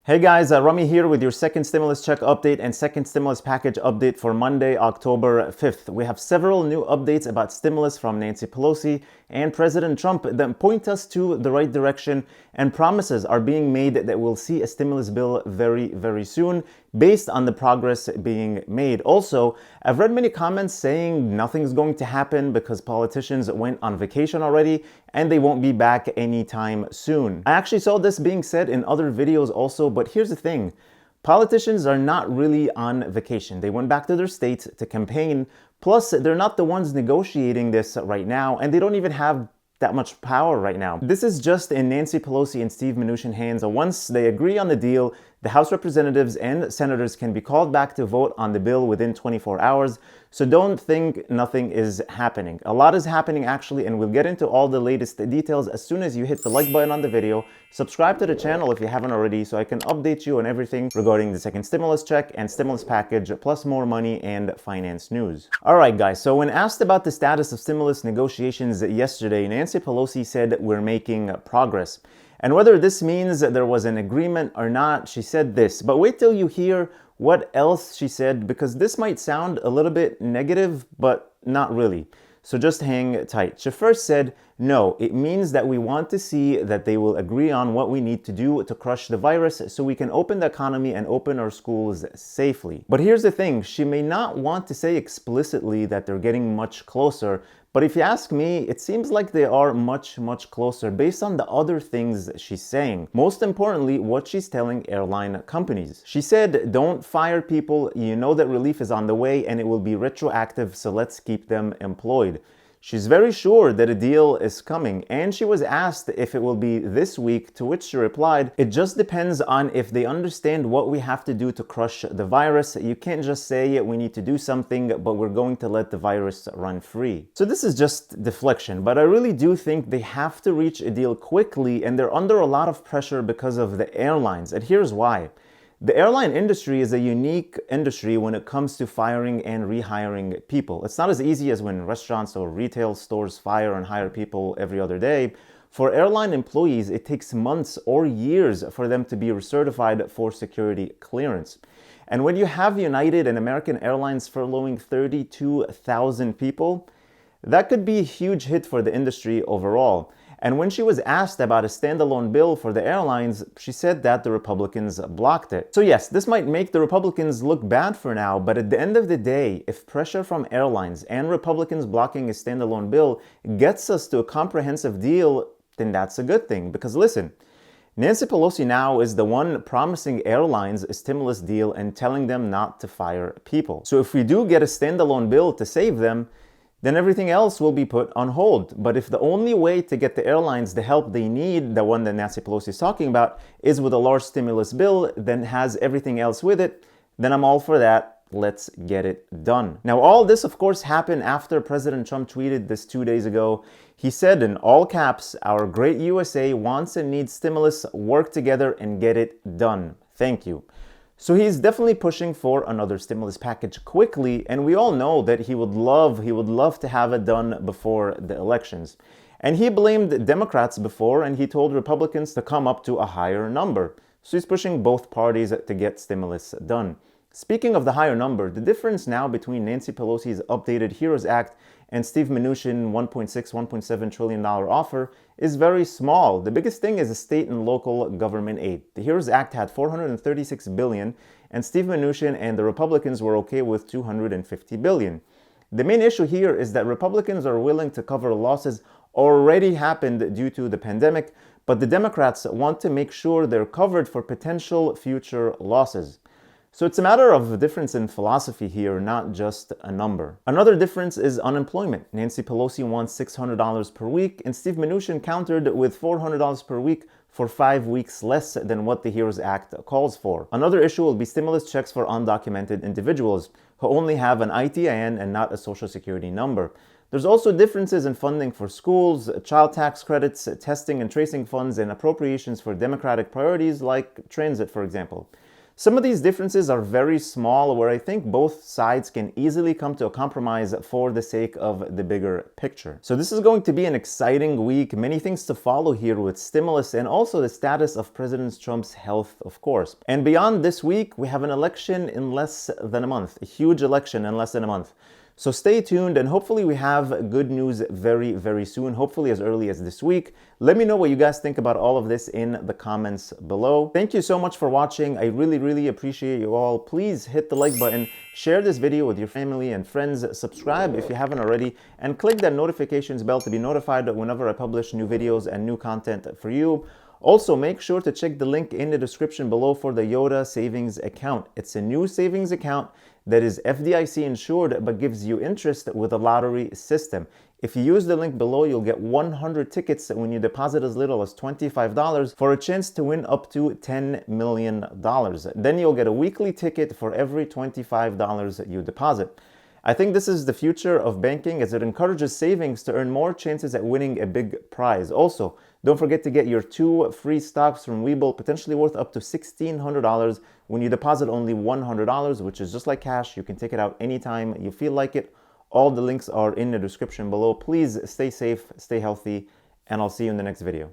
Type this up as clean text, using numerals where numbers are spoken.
Hey guys, Rami here with your second stimulus check update and second stimulus package update for Monday, October 5th. We have several new updates about stimulus from Nancy Pelosi and President Trump that point us to the right direction, and promises are being made that we'll see a stimulus bill very soon based on the progress being made. Also, I've read many comments saying nothing's going to happen because politicians went on vacation already and they won't be back anytime soon. I actually saw this being said in other videos also, but here's the thing. Politicians are not really on vacation. They went back to their states to campaign. Plus, they're not the ones negotiating this right now, and they don't even have that much power right now. This is just in Nancy Pelosi and Steve Mnuchin hands. Once they agree on the deal, the House representatives and senators can be called back to vote on the bill within 24 hours. So don't think nothing is happening. A lot is happening actually, and we'll get into all the latest details as soon as you hit the like button on the video. Subscribe to the channel if you haven't already so I can update you on everything regarding the second stimulus check and stimulus package, plus more money and finance news. Alright guys, so when asked about the status of stimulus negotiations yesterday, Nancy Pelosi said we're making progress. And whether this means that there was an agreement or not, she said this. But wait till you hear what else she said, because this might sound a little bit negative, but not really. So just hang tight. She first said, no, it means that we want to see that they will agree on what we need to do to crush the virus so we can open the economy and open our schools safely. But here's the thing, she may not want to say explicitly that they're getting much closer, but if you ask me, it seems like they are much closer based on the other things she's saying. Most importantly, what she's telling airline companies. She said, don't fire people, you know that relief is on the way and it will be retroactive, so let's keep them employed. She's very sure that a deal is coming, and she was asked if it will be this week, to which she replied, it just depends on if they understand what we have to do to crush the virus. You can't just say we need to do something, but we're going to let the virus run free. So this is just deflection, but I really do think they have to reach a deal quickly, and they're under a lot of pressure because of the airlines, and here's why. The airline industry is a unique industry when it comes to firing and rehiring people. It's not as easy as when restaurants or retail stores fire and hire people every other day. For airline employees, it takes months or years for them to be recertified for security clearance. And when you have United and American Airlines furloughing 32,000 people, that could be a huge hit for the industry overall. And when she was asked about a standalone bill for the airlines, she said that the Republicans blocked it. So yes, this might make the Republicans look bad for now, but at the end of the day, if pressure from airlines and Republicans blocking a standalone bill gets us to a comprehensive deal, then that's a good thing. Because listen, Nancy Pelosi now is the one promising airlines a stimulus deal and telling them not to fire people. So if we do get a standalone bill to save them, then everything else will be put on hold. But if the only way to get the airlines the help they need, the one that Nancy Pelosi is talking about, is with a large stimulus bill, then has everything else with it, then I'm all for that. Let's get it done. Now, all this, of course, happened after President Trump tweeted this 2 days ago. He said in all caps, our great USA wants and needs stimulus, work together and get it done. Thank you. So he's definitely pushing for another stimulus package quickly, and we all know that he would love to have it done before the elections. And he blamed Democrats before, and he told Republicans to come up to a higher number. So he's pushing both parties to get stimulus done. Speaking of the higher number, the difference now between Nancy Pelosi's updated HEROES Act and Steve Mnuchin $1.7 trillion offer is very small. The biggest thing is the state and local government aid. The HEROES Act had $436 billion, and Steve Mnuchin and the Republicans were okay with $250 billion. The main issue here is that Republicans are willing to cover losses already happened due to the pandemic, but the Democrats want to make sure they're covered for potential future losses. So it's a matter of a difference in philosophy here, not just a number. Another difference is unemployment. Nancy Pelosi wants $600 per week, and Steve Mnuchin countered with $400 per week for 5 weeks less than what the HEROES Act calls for. Another issue will be stimulus checks for undocumented individuals who only have an ITIN and not a social security number. There's also differences in funding for schools, child tax credits, testing and tracing funds, and appropriations for democratic priorities like transit, for example. Some of these differences are very small, where I think both sides can easily come to a compromise for the sake of the bigger picture. So this is going to be an exciting week. Many things to follow here with stimulus and also the status of President Trump's health, of course. And beyond this week, we have an election in less than a month, a huge election in less than a month. So stay tuned, and hopefully we have good news very, very soon, hopefully as early as this week. Let me know what you guys think about all of this in the comments below. Thank you so much for watching. I really, really appreciate you all. Please hit the like button, share this video with your family and friends, subscribe if you haven't already, and click that notifications bell to be notified whenever I publish new videos and new content for you. Also, make sure to check the link in the description below for the Yoda savings account. It's a new savings account that is FDIC insured but gives you interest with a lottery system. If you use the link below, you'll get 100 tickets when you deposit as little as $25 for a chance to win up to $10 million. Then you'll get a weekly ticket for every $25 you deposit. I think this is the future of banking, as it encourages savings to earn more chances at winning a big prize. Also, don't forget to get your 2 free stocks from Webull, potentially worth up to $1,600 when you deposit only $100, which is just like cash. You can take it out anytime you feel like it. All the links are in the description below. Please stay safe, stay healthy, and I'll see you in the next video.